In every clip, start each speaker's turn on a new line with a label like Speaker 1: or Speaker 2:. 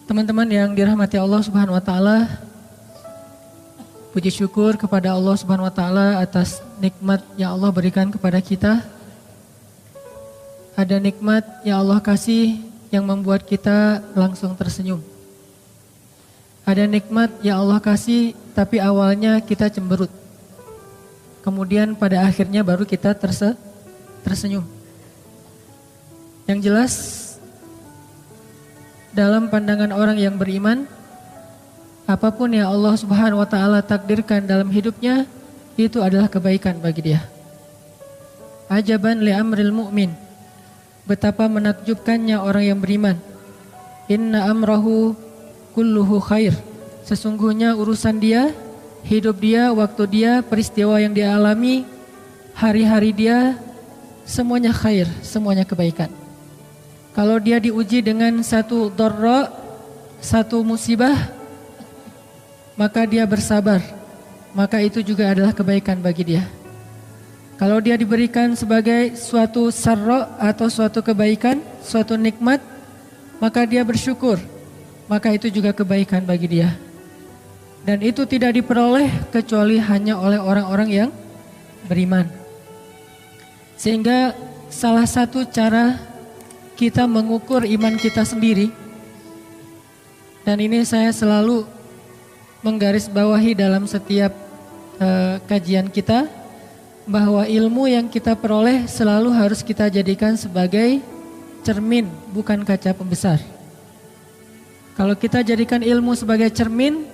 Speaker 1: Teman-teman yang dirahmati Allah Subhanahu wa taala, puji syukur kepada Allah Subhanahu wa taala atas nikmat yang Allah berikan kepada kita. Ada nikmat yang Allah kasih yang membuat kita langsung tersenyum. Ada nikmat yang Allah kasih tapi awalnya kita cemberut. Kemudian pada akhirnya baru kita tersenyum. Yang jelas dalam pandangan orang yang beriman, apapun yang Allah Subhanahu wa taala takdirkan dalam hidupnya itu adalah kebaikan bagi dia. Ajaban li amril mu'min. Betapa menakjubkannya orang yang beriman. Inna amrahu kulluhu khair. Sesungguhnya urusan dia, hidup dia, waktu dia, peristiwa yang dia alami, hari-hari dia, semuanya khair, semuanya kebaikan. Kalau dia diuji dengan satu dharra, satu musibah, maka dia bersabar, maka itu juga adalah kebaikan bagi dia. Kalau dia diberikan sebagai suatu sarra atau suatu kebaikan, suatu nikmat, maka dia bersyukur, maka itu juga kebaikan bagi dia. Dan itu tidak diperoleh kecuali hanya oleh orang-orang yang beriman. Sehingga salah satu cara kita mengukur iman kita sendiri, dan ini saya selalu menggarisbawahi dalam setiap kajian kita, bahwa ilmu yang kita peroleh selalu harus kita jadikan sebagai cermin, bukan kaca pembesar. Kalau kita jadikan ilmu sebagai cermin,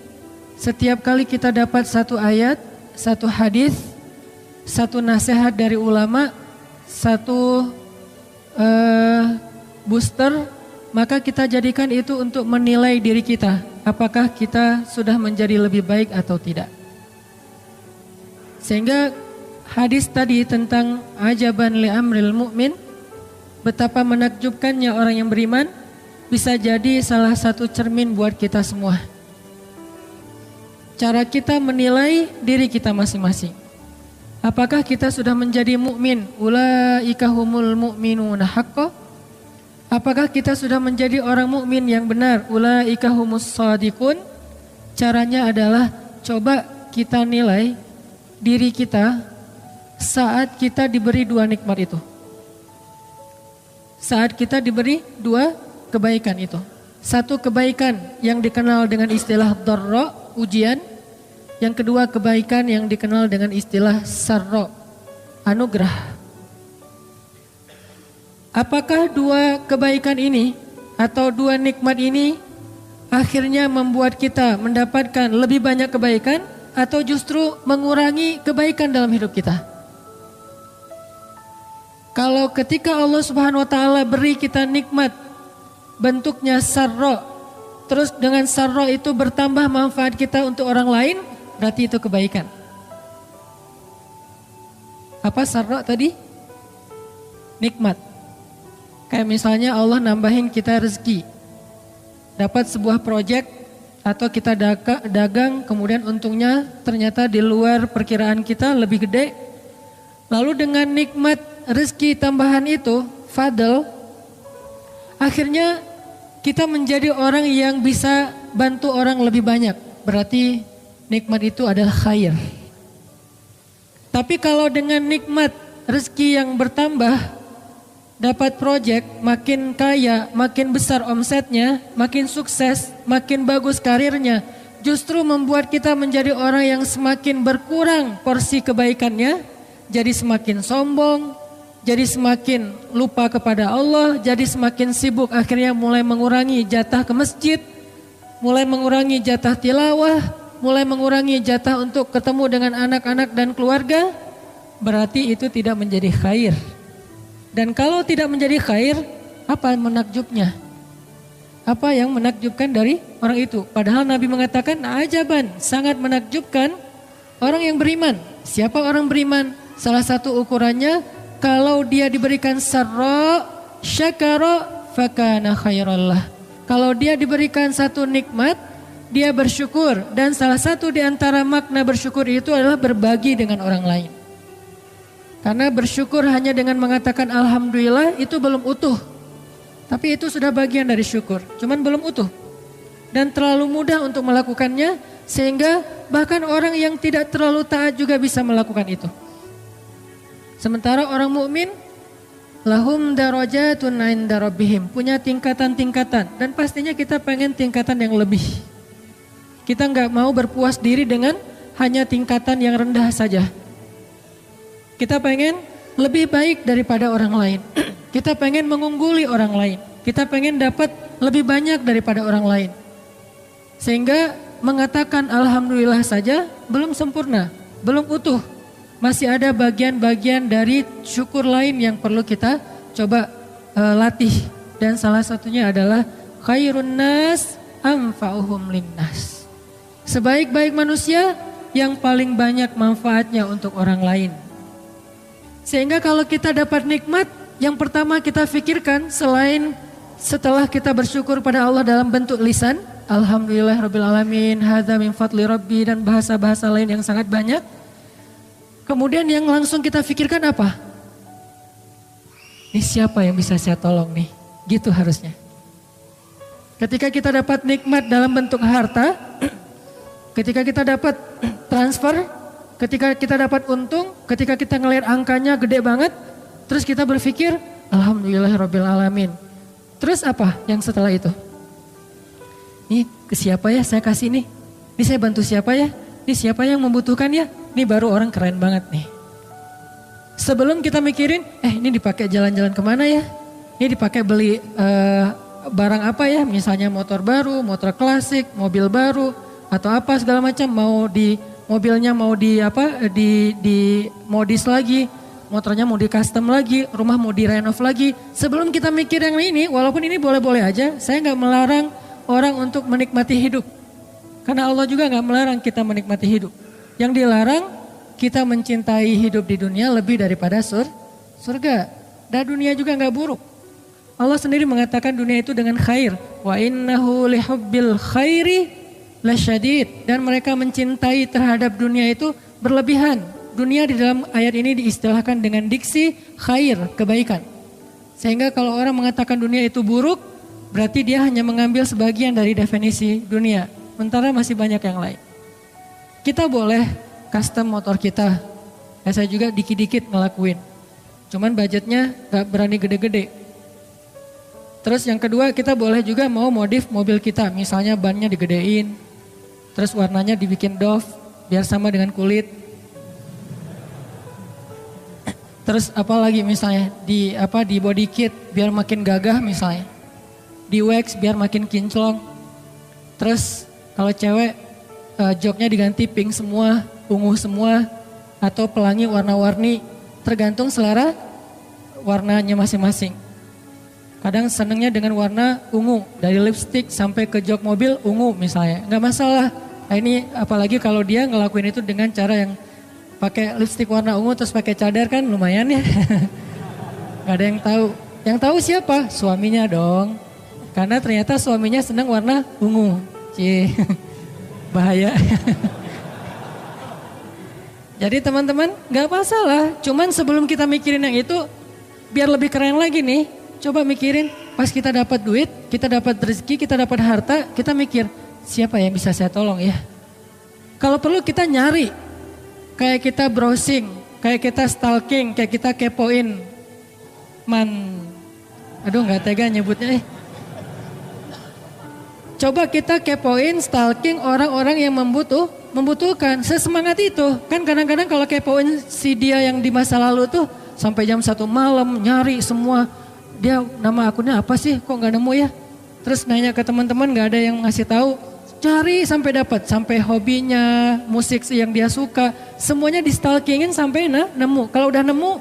Speaker 1: setiap kali kita dapat satu ayat, satu hadis, satu nasihat dari ulama, satu booster, maka kita jadikan itu untuk menilai diri kita, apakah kita sudah menjadi lebih baik atau tidak. Sehingga hadis tadi tentang ajaban li amril mu'min, betapa menakjubkannya orang yang beriman, bisa jadi salah satu cermin buat kita semua. Cara kita menilai diri kita masing-masing. Apakah kita sudah menjadi mukmin? Ulaika humul mu'minuna haqqan. Apakah kita sudah menjadi orang mukmin yang benar? Ulaika humus shadiqun. Caranya adalah coba kita nilai diri kita saat kita diberi dua nikmat itu. Saat kita diberi dua kebaikan itu. Satu kebaikan yang dikenal dengan istilah dharra, ujian. Yang kedua kebaikan yang dikenal dengan istilah sarra, anugerah. Apakah dua kebaikan ini atau dua nikmat ini akhirnya membuat kita mendapatkan lebih banyak kebaikan atau justru mengurangi kebaikan dalam hidup kita? Kalau ketika Allah Subhanahu wa taala beri kita nikmat bentuknya sarra, terus dengan sarra itu bertambah manfaat kita untuk orang lain, berarti itu kebaikan. Apa sarra tadi? Nikmat. Kayak misalnya Allah nambahin kita rezeki. Dapat sebuah proyek atau kita dagang, kemudian untungnya ternyata di luar perkiraan kita lebih gede. Lalu dengan nikmat rezeki tambahan itu, fadl, akhirnya kita menjadi orang yang bisa bantu orang lebih banyak. Berarti nikmat itu adalah khair. Tapi kalau dengan nikmat rezeki yang bertambah, dapat proyek, makin kaya, makin besar omsetnya, makin sukses, makin bagus karirnya, justru membuat kita menjadi orang yang semakin berkurang porsi kebaikannya, jadi semakin sombong, jadi semakin lupa kepada Allah, jadi semakin sibuk, akhirnya mulai mengurangi jatah ke masjid, mulai mengurangi jatah tilawah, mulai mengurangi jatah untuk ketemu dengan anak-anak dan keluarga, berarti itu tidak menjadi khair. Dan kalau tidak menjadi khair, apa menakjubnya? Apa yang menakjubkan dari orang itu? Padahal Nabi mengatakan, ajaban, sangat menakjubkan orang yang beriman. Siapa orang beriman? Salah satu ukurannya, kalau dia diberikan sarra, syakara, fakana khairallah. Kalau dia diberikan satu nikmat, dia bersyukur. Dan salah satu di antara makna bersyukur itu adalah berbagi dengan orang lain. Karena bersyukur hanya dengan mengatakan alhamdulillah itu belum utuh. Tapi itu sudah bagian dari syukur, cuman belum utuh. dan terlalu mudah untuk melakukannya, sehingga bahkan orang yang tidak terlalu taat juga bisa melakukan itu. Sementara orang mukmin lahum darajatun 'inda rabbihim, punya tingkatan-tingkatan, dan pastinya kita pengen tingkatan yang lebih. Kita nggak mau berpuas diri dengan hanya tingkatan yang rendah saja. Kita pengen lebih baik daripada orang lain. Kita pengen mengungguli orang lain. Kita pengen dapat lebih banyak daripada orang lain. Sehingga mengatakan alhamdulillah saja belum sempurna, belum utuh. Masih ada bagian-bagian dari syukur lain yang perlu kita coba latih. Dan salah satunya adalah khairun nas anfa'uhum linnas. Sebaik-baik manusia yang paling banyak manfaatnya untuk orang lain. Sehingga kalau kita dapat nikmat, yang pertama kita pikirkan selain setelah kita bersyukur pada Allah dalam bentuk lisan, alhamdulillah rabbil alamin, hadza min fadli rabbi, dan bahasa-bahasa lain yang sangat banyak. Kemudian yang langsung kita pikirkan apa? Ini siapa yang bisa saya tolong nih? Gitu harusnya. Ketika kita dapat nikmat dalam bentuk harta, ketika kita dapat transfer, ketika kita dapat untung, ketika kita ngelihat angkanya gede banget, terus kita berpikir, alhamdulillahirabbil alamin. Terus apa yang setelah itu? Ini ke siapa ya saya kasih nih? Ini saya bantu siapa ya? Ini siapa yang membutuhkan ya? Ini baru orang keren banget nih. Sebelum kita mikirin, ini dipakai jalan-jalan kemana ya? Ini dipakai beli barang apa ya? Misalnya motor baru, motor klasik, mobil baru, atau apa segala macam. Mau di mobilnya mau di modis lagi, motornya mau di custom lagi, rumah mau direnov lagi. Sebelum kita mikir yang ini, walaupun ini boleh-boleh aja, saya nggak melarang orang untuk menikmati hidup. Karena Allah juga nggak melarang kita menikmati hidup. Yang dilarang kita mencintai hidup di dunia lebih daripada surga. Dan dunia juga nggak buruk. Allah sendiri mengatakan dunia itu dengan khair. Wa innahu lihubbil khairi lasyadid. Dan mereka mencintai terhadap dunia itu berlebihan. Dunia di dalam ayat ini diistilahkan dengan diksi khair, kebaikan. Sehingga kalau orang mengatakan dunia itu buruk, berarti dia hanya mengambil sebagian dari definisi dunia. Sementara masih banyak yang lain. Kita boleh custom motor kita. Saya juga dikit-dikit ngelakuin. Cuman budgetnya gak berani gede-gede. Terus yang kedua, kita boleh juga mau modif mobil kita. Misalnya bannya digedein. Terus warnanya dibikin doff biar sama dengan kulit. Terus apalagi misalnya di body kit biar makin gagah misalnya. Di wax biar makin kinclong. Terus kalau cewek joknya diganti pink semua, ungu semua, atau pelangi warna-warni, tergantung selera warnanya masing-masing. Kadang senengnya dengan warna ungu, dari lipstick sampai ke jok mobil ungu misalnya, nggak masalah. Nah ini apalagi kalau dia ngelakuin itu dengan cara yang pakai lipstick warna ungu terus pakai cadar, kan lumayan ya. Gak ada yang tahu. Yang tahu siapa? Suaminya dong. Karena ternyata suaminya senang warna ungu. Cih. Bahaya. Jadi teman-teman gak masalah. Cuman sebelum kita mikirin yang itu, biar lebih keren lagi nih. Coba mikirin pas kita dapat duit, kita dapat rezeki, kita dapat harta, kita mikir siapa yang bisa saya tolong ya. Kalau perlu kita nyari. Kayak kita browsing, kayak kita stalking, kayak kita kepoin. Aduh gak tega nyebutnya . Coba kita kepoin, stalking orang-orang yang membutuhkan. Sesemangat itu. Kan kadang-kadang kalau kepoin si dia yang di masa lalu tuh sampai jam 1 malam nyari semua. Dia nama akunnya apa sih? Kok gak nemu ya? Terus nanya ke teman-teman gak ada yang ngasih tahu. Cari sampai dapat. Sampai hobinya, musik yang dia suka. Semuanya di stalkingin sampai nemu. Kalau udah nemu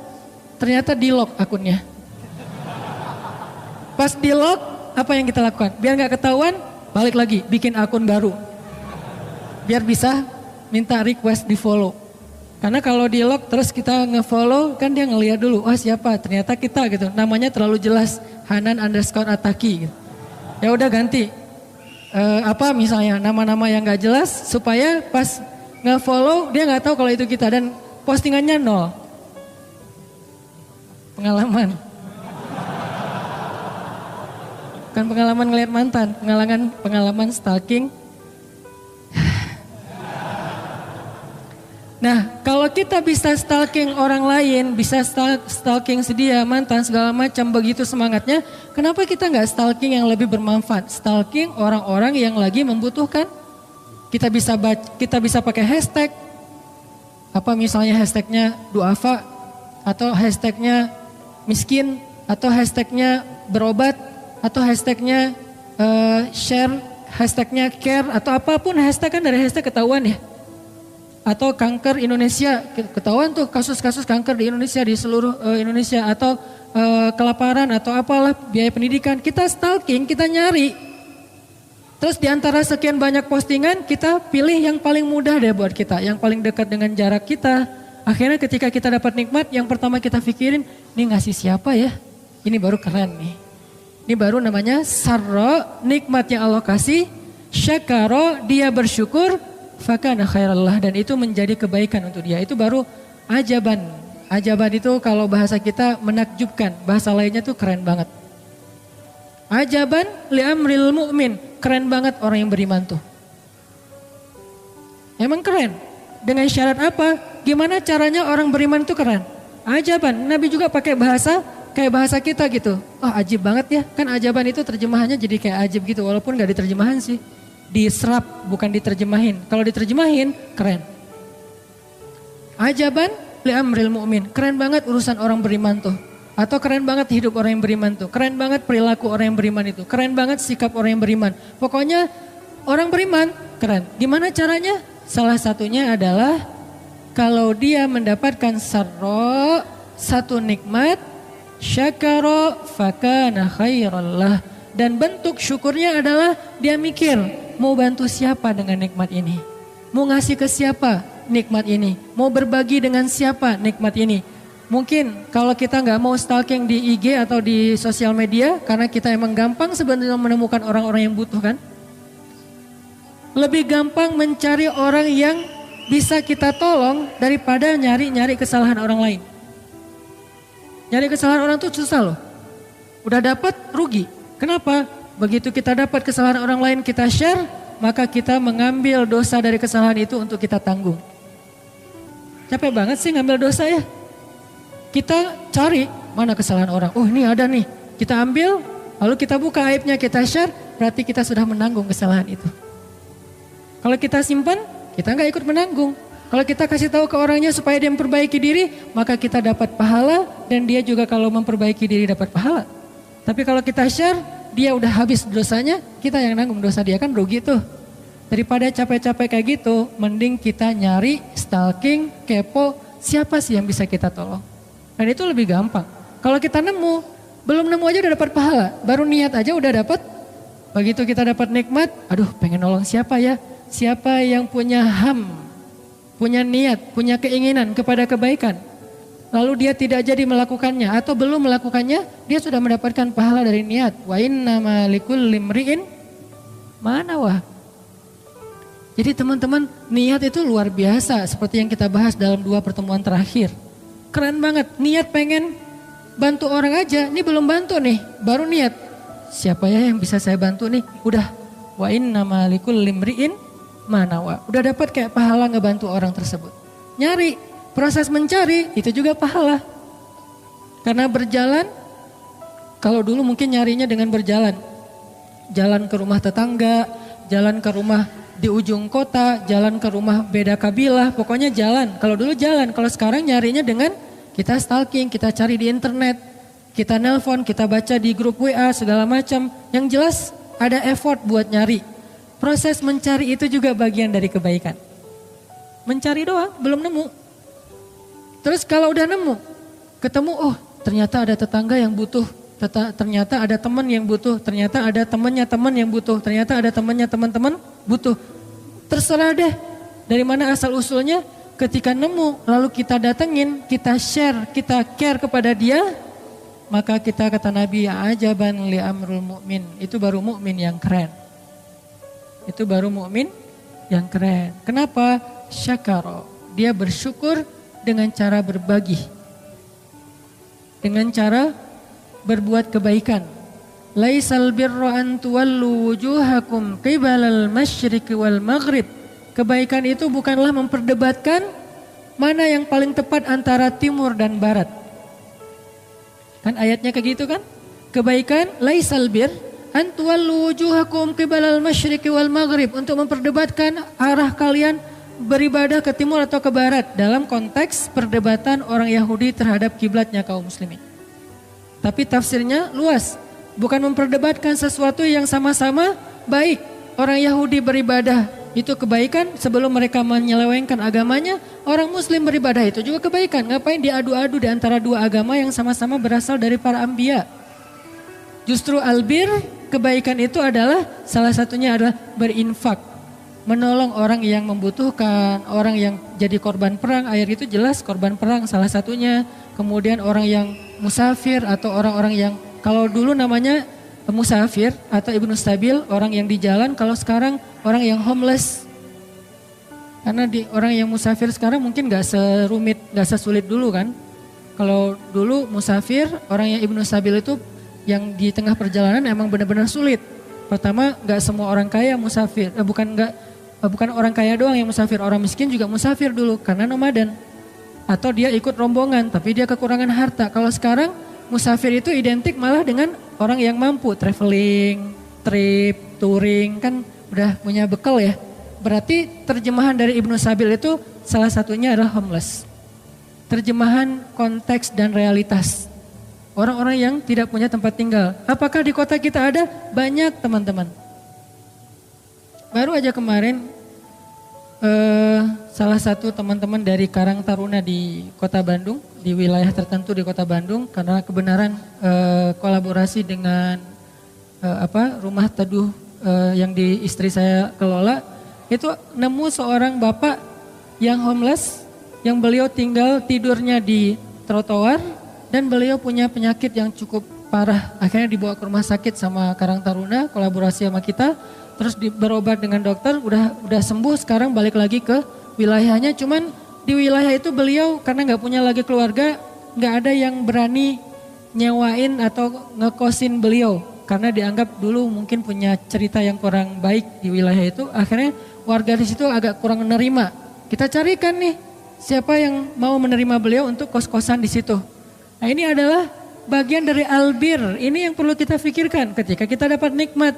Speaker 1: ternyata di lock akunnya. Pas di lock apa yang kita lakukan? Biar gak ketahuan, balik lagi, bikin akun baru. Biar bisa minta request di follow. Karena kalau di lock terus kita nge-follow, kan dia ngeliat dulu, wah siapa, ternyata kita gitu. Namanya terlalu jelas, Hanan_Ataki gitu. Ya udah ganti. Misalnya nama-nama yang gak jelas, supaya pas nge-follow dia gak tahu kalau itu kita. Dan postingannya 0. Pengalaman. bukan pengalaman ngeliat mantan, pengalaman stalking. Nah, kalau kita bisa stalking orang lain, bisa stalking sedia, mantan, segala macam, begitu semangatnya, kenapa kita nggak stalking yang lebih bermanfaat? Stalking orang-orang yang lagi membutuhkan. Kita bisa pakai hashtag, apa misalnya hashtagnya duafa, atau hashtagnya miskin, atau hashtagnya berobat, atau hashtagnya share, hashtagnya care, atau apapun hashtag, kan dari hashtag ketahuan ya. Atau kanker Indonesia, ketahuan tuh kasus-kasus kanker di Indonesia, di seluruh Indonesia, atau kelaparan atau apalah, biaya pendidikan, kita stalking, kita nyari. Terus di antara sekian banyak postingan, kita pilih yang paling mudah deh buat kita, yang paling dekat dengan jarak kita. Akhirnya ketika kita dapat nikmat, yang pertama kita pikirin, ini ngasih siapa ya? Ini baru keren nih. Ini baru namanya sarro, nikmat yang Allah kasih, syakaro, dia bersyukur, fakana khairallah, dan itu menjadi kebaikan untuk dia. Itu baru ajaban. Ajaban itu kalau bahasa kita menakjubkan, bahasa lainnya tuh keren banget. Ajaban li'amril mu'min, keren banget orang yang beriman tuh. Emang keren. Dengan syarat apa? Gimana caranya orang beriman itu keren? Ajaban. Nabi juga pakai bahasa kayak bahasa kita gitu. Oh, ajib banget ya. Kan ajaban itu terjemahannya jadi kayak ajib gitu, walaupun gak diterjemahan sih. Diserap, bukan diterjemahin. Kalau diterjemahin, keren. Ajaban li'amril mu'min. Keren banget urusan orang beriman tuh. Atau keren banget hidup orang yang beriman tuh. Keren banget perilaku orang yang beriman itu. Keren banget sikap orang yang beriman. Pokoknya orang beriman keren. Gimana caranya? Salah satunya adalah kalau dia mendapatkan sarro, satu nikmat, syakaro fakana khairallah. Dan bentuk syukurnya adalah dia mikir, mau bantu siapa dengan nikmat ini? Mau ngasih ke siapa nikmat ini? Mau berbagi dengan siapa nikmat ini? Mungkin kalau kita nggak mau stalking di IG atau di sosial media, karena kita emang gampang sebenarnya menemukan orang-orang yang butuh kan. Lebih gampang mencari orang yang bisa kita tolong daripada nyari-nyari kesalahan orang lain. Nyari kesalahan orang tuh susah loh. Udah dapat rugi. Kenapa? Begitu kita dapat kesalahan orang lain kita share, maka kita mengambil dosa dari kesalahan itu untuk kita tanggung. Capek banget sih ngambil dosa ya. Kita cari mana kesalahan orang. Oh ini ada nih. Kita ambil, lalu kita buka aibnya, kita share, berarti kita sudah menanggung kesalahan itu. Kalau kita simpan, kita nggak ikut menanggung. Kalau kita kasih tahu ke orangnya supaya dia memperbaiki diri, maka kita dapat pahala dan dia juga kalau memperbaiki diri dapat pahala. Tapi kalau kita share, dia udah habis dosanya, kita yang nanggung dosa dia, kan rugi tuh. Daripada capek-capek kayak gitu, mending kita nyari, stalking, kepo, siapa sih yang bisa kita tolong. Dan itu lebih gampang. Kalau kita nemu, belum nemu aja udah dapat pahala, baru niat aja udah dapat. Begitu kita dapat nikmat, aduh pengen nolong siapa ya? Siapa yang punya punya niat, punya keinginan kepada kebaikan. Lalu dia tidak jadi melakukannya atau belum melakukannya, dia sudah mendapatkan pahala dari niat. Wa innama likulli imri'in ma nawa. Jadi teman-teman, niat itu luar biasa seperti yang kita bahas dalam 2 pertemuan terakhir. Keren banget, niat pengen bantu orang aja, ini belum bantu nih, baru niat. Siapa ya yang bisa saya bantu nih? Udah, wa innama likulli imri'in ma nawa. Udah dapat kayak pahala ngebantu orang tersebut. Nyari. Proses mencari itu juga pahala. Karena berjalan, kalau dulu mungkin nyarinya dengan berjalan. Jalan ke rumah tetangga, jalan ke rumah di ujung kota, jalan ke rumah beda kabilah, pokoknya jalan. Kalau dulu jalan, kalau sekarang nyarinya dengan kita stalking, kita cari di internet, kita nelpon, kita baca di grup WA, segala macam. Yang jelas ada effort buat nyari. Proses mencari itu juga bagian dari kebaikan. Mencari doang, belum nemu. Terus kalau udah nemu, ketemu, oh ternyata ada tetangga yang butuh, ternyata ada teman yang butuh, ternyata ada temannya teman yang butuh, ternyata ada temannya teman-teman butuh. Terserah deh dari mana asal usulnya, ketika nemu lalu kita datengin, kita share, kita care kepada dia, maka kita kata Nabi, ajaban li amrul mu'min, itu baru mukmin yang keren. Itu baru mukmin yang keren. Kenapa? Syakaro, dia bersyukur dengan cara berbagi, dengan cara berbuat kebaikan, laisal birra an tuwallu wujuhakum qibalal masyriqi wal maghrib. Kebaikan itu bukanlah memperdebatkan mana yang paling tepat antara timur dan barat. Kan ayatnya kayak gitu kan? Kebaikan laisal bir an tuwallu wujuhakum qibalal masyriqi wal maghrib, untuk memperdebatkan arah kalian beribadah ke timur atau ke barat dalam konteks perdebatan orang Yahudi terhadap kiblatnya kaum muslimin. Tapi tafsirnya luas, bukan memperdebatkan sesuatu yang sama-sama baik. Orang Yahudi beribadah itu kebaikan sebelum mereka menyelewengkan agamanya. Orang muslim beribadah itu juga kebaikan. Ngapain diadu-adu di antara dua agama yang sama-sama berasal dari para anbiya? Justru albir, kebaikan itu adalah salah satunya adalah berinfak, menolong orang yang membutuhkan, orang yang jadi korban perang. Ayat itu jelas korban perang salah satunya. Kemudian orang yang musafir atau orang-orang yang kalau dulu namanya musafir atau ibnu sabil, orang yang di jalan. Kalau sekarang orang yang homeless. Karena orang yang musafir sekarang mungkin gak serumit, gak sesulit dulu kan. Kalau dulu musafir, orang yang ibnu sabil itu yang di tengah perjalanan emang benar-benar sulit. Pertama, gak semua orang kaya musafir, bukan orang kaya doang yang musafir, orang miskin juga musafir dulu karena nomaden. Atau dia ikut rombongan tapi dia kekurangan harta. Kalau sekarang musafir itu identik malah dengan orang yang mampu, traveling, trip, touring, kan udah punya bekal ya. Berarti terjemahan dari Ibnu Sabil itu salah satunya adalah homeless. Terjemahan konteks dan realitas. Orang-orang yang tidak punya tempat tinggal. Apakah di kota kita ada? Banyak teman-teman. Baru aja kemarin salah satu teman-teman dari Karang Taruna di Kota Bandung, di wilayah tertentu di Kota Bandung, karena kebenaran kolaborasi dengan rumah teduh yang di istri saya kelola, itu nemu seorang bapak yang homeless, yang beliau tinggal tidurnya di trotoar dan beliau punya penyakit yang cukup parah. Akhirnya dibawa ke rumah sakit sama Karang Taruna, kolaborasi sama kita. Terus berobat dengan dokter, udah sembuh, sekarang balik lagi ke wilayahnya. Cuman di wilayah itu beliau karena nggak punya lagi keluarga, nggak ada yang berani nyewain atau ngekosin beliau. Karena dianggap dulu mungkin punya cerita yang kurang baik di wilayah itu. Akhirnya warga di situ agak kurang menerima. Kita carikan nih siapa yang mau menerima beliau untuk kos-kosan di situ. Nah ini adalah bagian dari albir. Ini yang perlu kita pikirkan ketika kita dapat nikmat.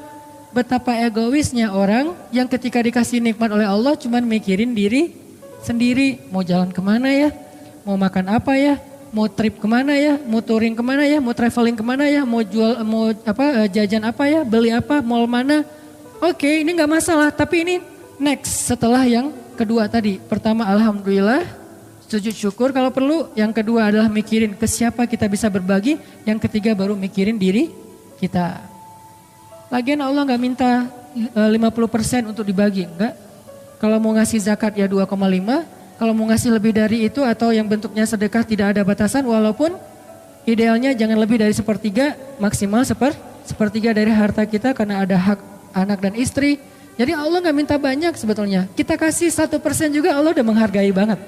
Speaker 1: Betapa egoisnya orang yang ketika dikasih nikmat oleh Allah cuman mikirin diri sendiri. Mau jalan kemana ya? Mau makan apa ya? Mau trip kemana ya? Mau touring kemana ya? Mau traveling kemana ya? Mau jajan apa ya? Beli apa? Mall mana? Oke, ini gak masalah. Tapi ini next setelah yang kedua tadi. Pertama alhamdulillah, sujud syukur kalau perlu. Yang kedua adalah mikirin ke siapa kita bisa berbagi. Yang ketiga baru mikirin diri kita. Lagian Allah gak minta 50% untuk dibagi, enggak. Kalau mau ngasih zakat ya 2,5, kalau mau ngasih lebih dari itu atau yang bentuknya sedekah tidak ada batasan, walaupun idealnya jangan lebih dari sepertiga, maksimal sepertiga dari harta kita karena ada hak anak dan istri. Jadi Allah gak minta banyak sebetulnya. Kita kasih 1% juga Allah udah menghargai banget.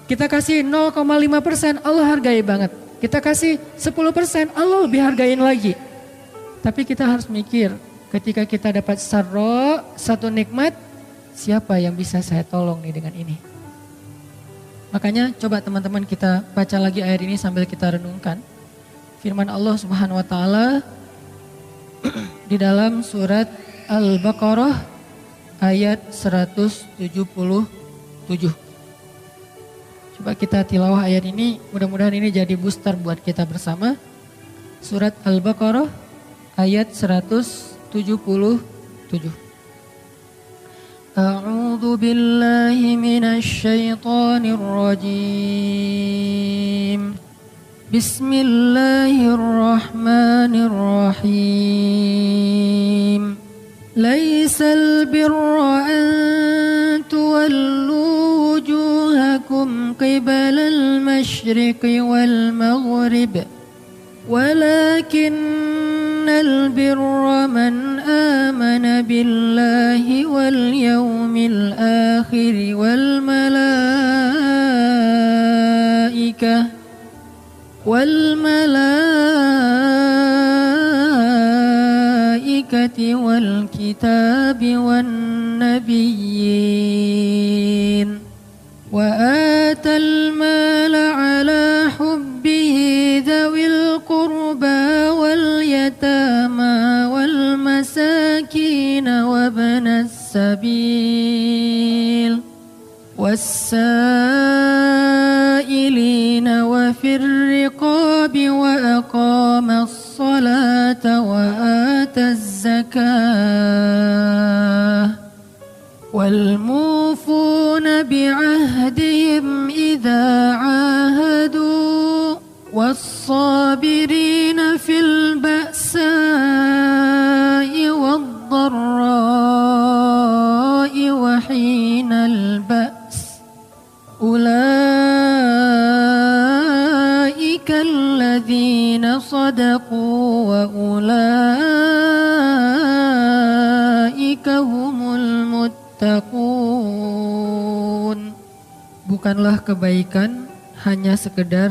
Speaker 1: Kita kasih 0,5% Allah hargai banget. Kita kasih 10% Allah lebih hargain lagi. Tapi kita harus mikir, ketika kita dapat sarro, satu nikmat, siapa yang bisa saya tolong nih dengan ini? Makanya coba teman-teman kita baca lagi ayat ini sambil kita renungkan. Firman Allah Subhanahu wa taala di dalam surat Al-Baqarah ayat 177. Coba kita tilawah ayat ini, mudah-mudahan ini jadi booster buat kita bersama. Surat Al-Baqarah ayat 177. A'udzu billahi minasy syaithanir rajim. Bismillahirrahmanirrahim. Laisal birra an tuwallu wujuhakum qibalal masyriqi wal maghrib. ولكن البر من آمن بالله واليوم الآخر والملائكة والكتاب والنبيين وآتى المال على حبه ذوي القربى واليتامى والمساكين وابن السبيل والسائلين وفي الرقاب وأقام الصلاة وآتى الزكاة والموفون بعهدهم إذا عاهدوا والصابرين في البأساء والضراء وحين البأس أولئك الذين صدقوا وأولئك هم المتقون. Bukanlah kebaikan hanya sekedar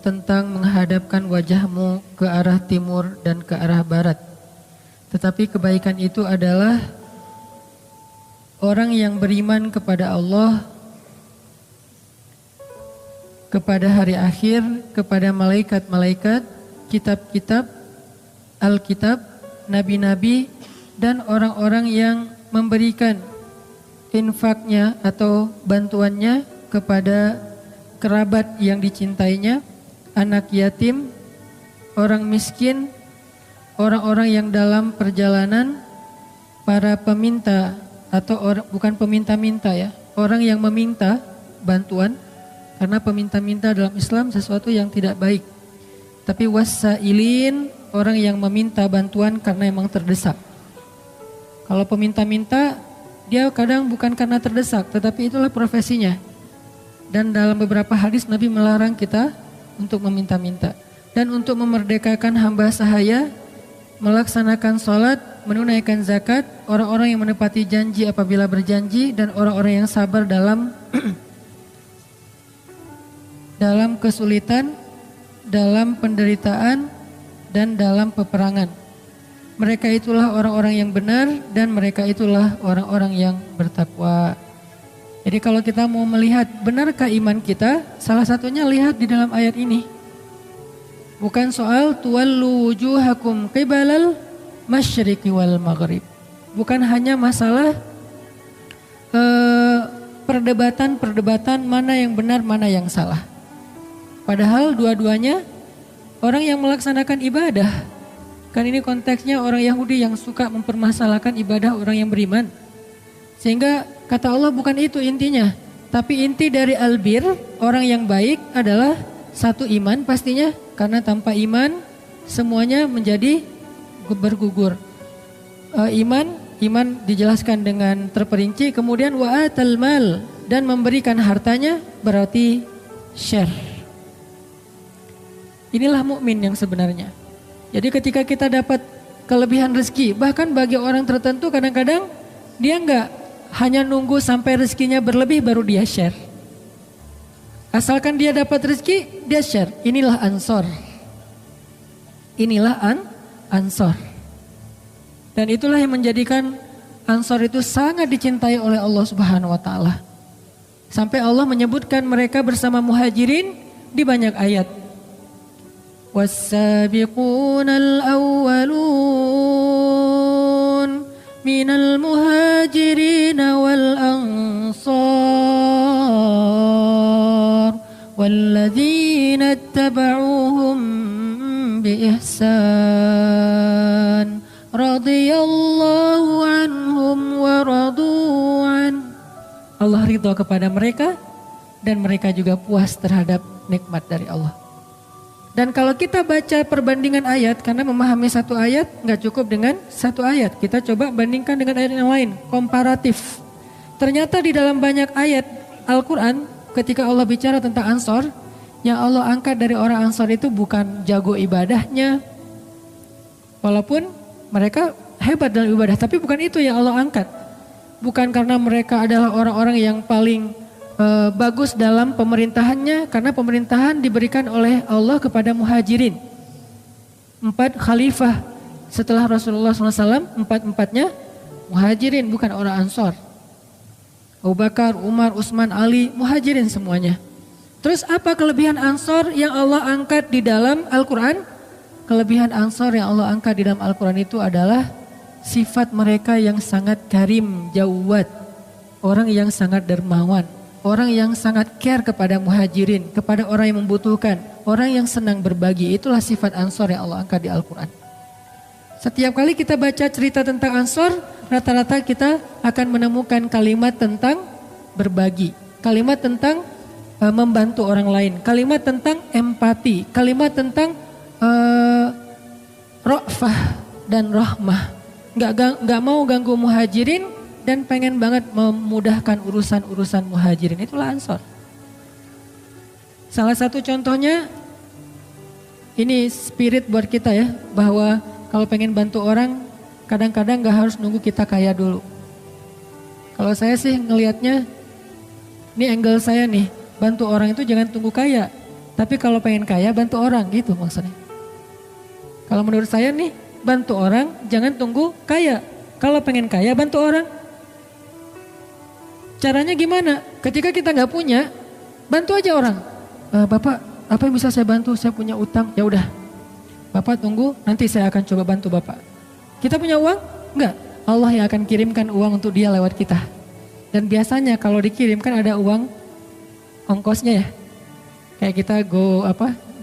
Speaker 1: tentang menghadapkan wajahmu ke arah timur dan ke arah barat. Tetapi kebaikan itu adalah orang yang beriman kepada Allah, kepada hari akhir, kepada malaikat-malaikat, kitab-kitab, Alkitab, nabi-nabi, dan orang-orang yang memberikan infaknya atau bantuannya kepada kerabat yang dicintainya, anak yatim, orang miskin, orang-orang yang dalam perjalanan, para peminta atau bukan peminta-minta ya, orang yang meminta bantuan. Karena peminta-minta dalam Islam sesuatu yang tidak baik. Tapi wasailin, orang yang meminta bantuan karena emang terdesak. Kalau peminta-minta, dia kadang bukan karena terdesak, tetapi itulah profesinya. Dan dalam beberapa hadis Nabi melarang kita untuk meminta-minta. Dan untuk memerdekakan hamba sahaya, melaksanakan sholat, menunaikan zakat, orang-orang yang menepati janji apabila berjanji, dan orang-orang yang sabar dalam dalam kesulitan, dalam penderitaan, dan dalam peperangan. Mereka itulah orang-orang yang benar dan mereka itulah orang-orang yang bertakwa. Jadi kalau kita mau melihat benarkah iman kita, salah satunya lihat di dalam ayat ini. Bukan soal tuwallu wujuhakum qibalal masyriqi wal maghrib. Bukan hanya masalah perdebatan mana yang benar, mana yang salah. Padahal dua-duanya orang yang melaksanakan ibadah. Kan ini konteksnya orang Yahudi yang suka mempermasalahkan ibadah orang yang beriman. Sehingga kata Allah bukan itu intinya. Tapi inti dari albir, orang yang baik adalah satu iman pastinya. Karena tanpa iman semuanya menjadi bergugur. Iman dijelaskan dengan terperinci. Kemudian wa'atal mal, dan memberikan hartanya berarti share. Inilah mukmin yang sebenarnya. Jadi ketika kita dapat kelebihan rezeki, bahkan bagi orang tertentu kadang-kadang dia enggak hanya nunggu sampai rezekinya berlebih baru dia share. Asalkan dia dapat rezeki, dia share. Inilah ansor. Inilah ansor. Dan itulah yang menjadikan ansor itu sangat dicintai oleh Allah Subhanahu wa taala. Sampai Allah menyebutkan mereka bersama muhajirin di banyak ayat. والسابقون الأولون من المهاجرين والأنصار والذين اتبعوهم بإحسان رضي الله عنهم ورضوا عنه. Allah ridha kepada mereka dan mereka juga puas terhadap nikmat dari Allah. Dan kalau kita baca perbandingan ayat, karena memahami satu ayat nggak cukup dengan satu ayat. Kita coba bandingkan dengan ayat yang lain, komparatif. Ternyata di dalam banyak ayat Al-Quran, ketika Allah bicara tentang Ansor, yang Allah angkat dari orang Ansor itu bukan jago ibadahnya. Walaupun mereka hebat dalam ibadah, tapi bukan itu yang Allah angkat. Bukan karena mereka adalah orang-orang yang paling bagus dalam pemerintahannya, karena pemerintahan diberikan oleh Allah kepada muhajirin. 4 khalifah setelah Rasulullah SAW, empat-empatnya muhajirin, bukan orang Ansor. Abu Bakar, Umar, Utsman, Ali, muhajirin semuanya. Terus apa kelebihan Ansor yang Allah angkat di dalam Al-Quran? Kelebihan Ansor yang Allah angkat di dalam Al-Quran itu adalah sifat mereka yang sangat karim, jawad. Orang yang sangat dermawan. Orang yang sangat care kepada muhajirin, kepada orang yang membutuhkan. Orang yang senang berbagi, itulah sifat Ansor yang Allah angkat di Al-Quran. Setiap kali kita baca cerita tentang Ansor, rata-rata kita akan menemukan kalimat tentang berbagi. Kalimat tentang membantu orang lain. Kalimat tentang empati. Kalimat tentang ra'fah dan rahmah. Nggak mau ganggu muhajirin dan pengen banget memudahkan urusan-urusan muhajirin. Itulah Ansor. Salah satu contohnya, ini spirit buat kita ya, bahwa kalau pengen bantu orang, kadang-kadang gak harus nunggu kita kaya dulu. Kalau saya sih ngelihatnya, ini angle saya nih, bantu orang itu jangan tunggu kaya. Tapi kalau pengen kaya, bantu orang, gitu maksudnya. Kalau menurut saya nih, bantu orang jangan tunggu kaya. Kalau pengen kaya, bantu orang. Caranya gimana? Ketika kita gak punya, bantu aja orang. Bapak, apa yang bisa saya bantu? Saya punya utang. Ya udah, Bapak tunggu, nanti saya akan coba bantu Bapak. Kita punya uang? Enggak. Allah yang akan kirimkan uang untuk dia lewat kita. Dan biasanya kalau dikirimkan ada uang ongkosnya ya. Kayak kita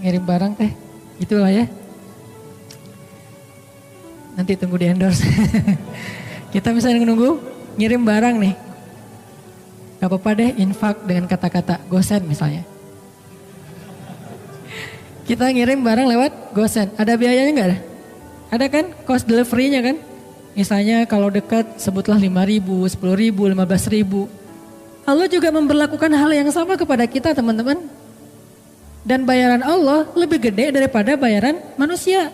Speaker 1: ngirim barang teh. Itulah ya. Nanti tunggu di endorse. Kita misalnya nunggu ngirim barang nih. Gak apa-apa deh infak dengan kata-kata gosen misalnya. Kita ngirim barang lewat gosen, ada biayanya nggak ada? Ada kan cost delivery-nya kan? Misalnya kalau dekat sebutlah 5.000, 10.000, 15.000. Allah juga memberlakukan hal yang sama kepada kita teman-teman. Dan bayaran Allah lebih gede daripada bayaran manusia.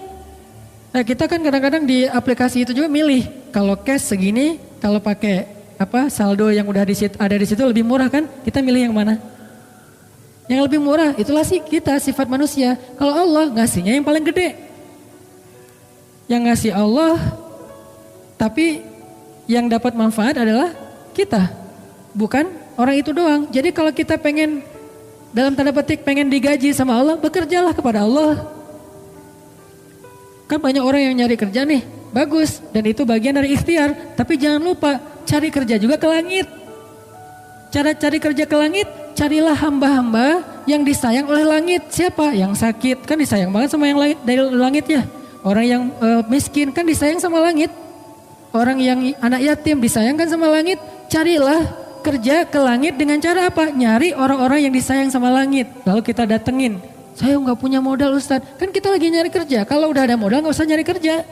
Speaker 1: Nah kita kan kadang-kadang di aplikasi itu juga milih. Kalau cash segini, kalau pakai saldo yang udah ada di situ lebih murah kan? Kita milih yang mana? Yang lebih murah, itulah sih kita sifat manusia. Kalau Allah ngasihnya yang paling gede. Yang ngasih Allah, tapi yang dapat manfaat adalah kita. Bukan orang itu doang. Jadi kalau kita pengen, dalam tanda petik pengen digaji sama Allah, bekerjalah kepada Allah. Kan banyak orang yang nyari kerja nih, bagus. Dan itu bagian dari ikhtiar. Tapi jangan lupa, cari kerja juga ke langit. Cara cari kerja ke langit, carilah hamba-hamba yang disayang oleh langit. Siapa? Yang sakit kan disayang banget sama yang dari langit ya. Orang yang miskin kan disayang sama langit. Orang yang anak yatim disayangkan sama langit. Carilah kerja ke langit dengan cara apa? Nyari orang-orang yang disayang sama langit. Lalu kita datengin. Saya nggak punya modal Ustadz. Kan kita lagi nyari kerja. Kalau udah ada modal nggak usah nyari kerja.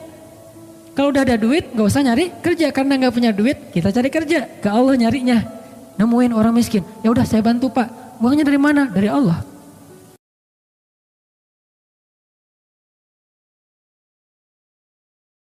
Speaker 1: Kalau udah ada duit nggak usah nyari kerja. Karena nggak punya duit kita cari kerja. Ke Allah nyarinya. Nemuin orang miskin, ya udah saya bantu Pak. Uangnya dari mana? Dari Allah.